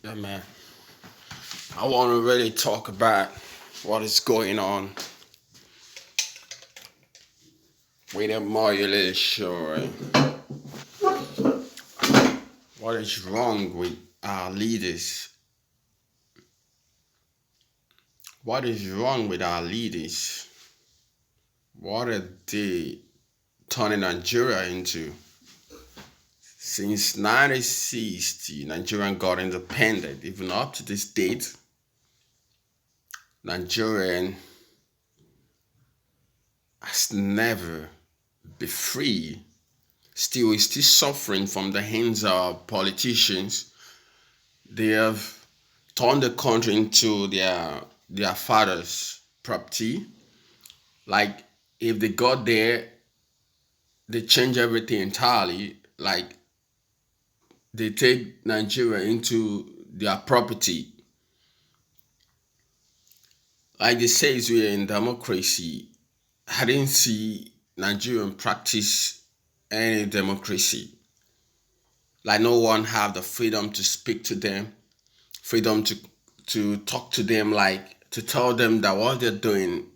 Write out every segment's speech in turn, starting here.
Yeah, man. I want to really talk about what is going on with the omoyele show. What is wrong with our leaders? What is wrong with our leaders? What are they turning Nigeria into? Since 1960, Nigeria got independent. Even up to this date, Nigerian has never been free. Still is still suffering from the hands of politicians. They have turned the country into their father's property. Like if they got there, they change everything entirely. Like they take Nigeria into their property. Like they say we're in democracy. I didn't see Nigerian practice any democracy. Like no one have the freedom to speak to them, freedom to talk to them, like to tell them that what they're doing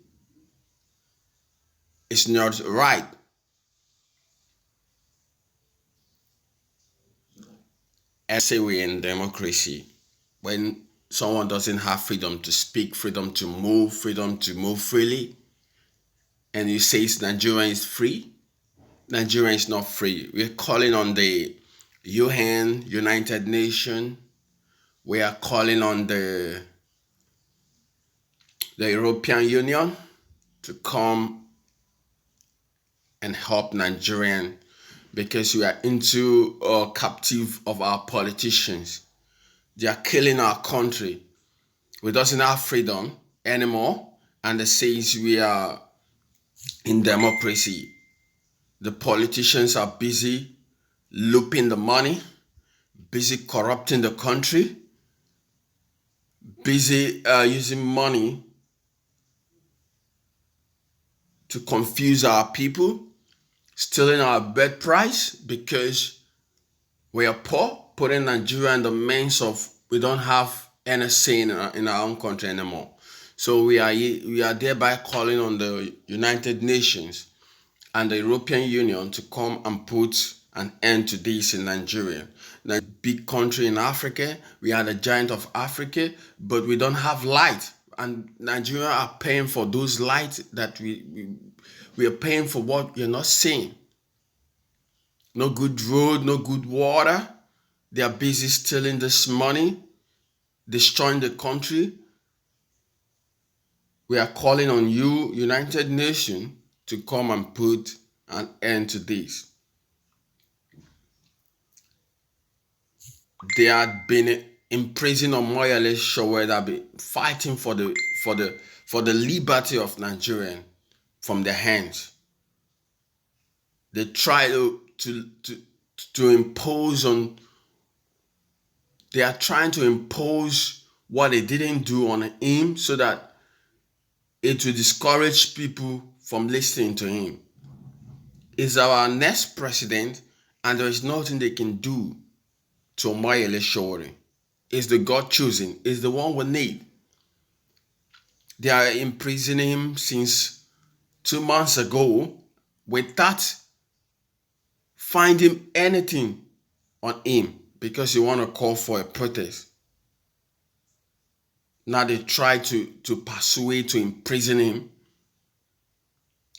is not right. And say we're in democracy when someone doesn't have freedom to speak, freedom to move freely, and you say Nigeria is free. Nigeria is not free. We're calling on the UN, United Nations. We are calling on the European Union to come and help Nigerian because we are into captive of our politicians. They are killing our country. We doesn't have freedom anymore, and they says we are in democracy. The politicians are busy looping the money, busy corrupting the country, busy using money to confuse our people, stealing our bed price because we are poor, putting Nigeria in the midst of we don't have any say in our own country anymore. So we are thereby calling on the United Nations and the European Union to come and put an end to this in Nigeria. Nigeria, big country in Africa, we are the giant of Africa, but we don't have light. And Nigeria are paying for those lights that we are paying for what you're not seeing. No good road, no good water. They are busy stealing this money, destroying the country. We are calling on you, United Nations, to come and put an end to this. They had been imprisoned on omoyele sowore that be fighting for the liberty of Nigerian from their hands. They try to impose on. They are trying to impose what they didn't do on him so that it will discourage people from listening to him. He's our next president, and there is nothing they can do to omoyele sowore. Is the God choosing, is the one we need. They are imprisoning him since 2 months ago without finding anything on him because you want to call for a protest. Now they try to persuade to imprison him.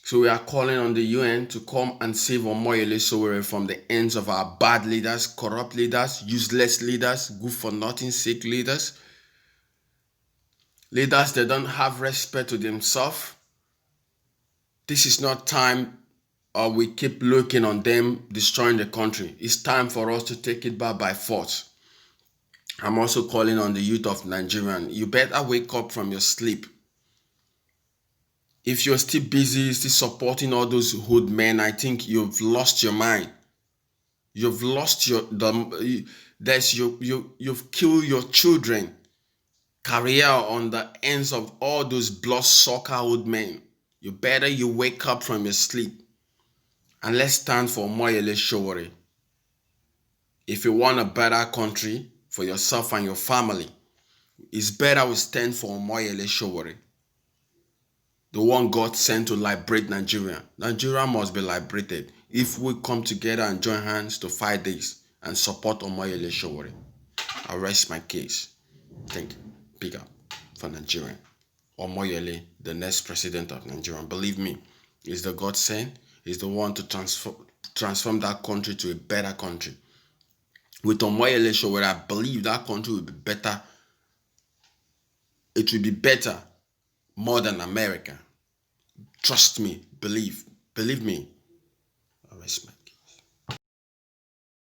So we are calling on the UN to come and save omoyele sowore from the hands of our bad leaders, corrupt leaders, useless leaders, good for nothing sake leaders. Leaders that don't have respect to themselves. This is not time we keep looking on them destroying the country. It's time for us to take it back by force. I'm also calling on the youth of Nigeria. You better wake up from your sleep. If you're still busy, still supporting all those hood men, I think you've lost your mind. You've lost you've killed your children career on the ends of all those blood-sucker old men. You better wake up from your sleep and let's stand for omoyele sowore. If you want a better country, for yourself and your family. It's better we stand for omoyele sowore, the one God sent to liberate Nigeria. Nigeria must be liberated if we come together and join hands to fight this and support omoyele sowore. I rest my case. Think bigger for Nigeria. Omoyele, the next president of Nigeria, believe me, is the God sent. Is the one to transform that country to a better country. With omoyele sowore, I believe that country will be better. It will be better more than America. Trust me, believe me. I respect.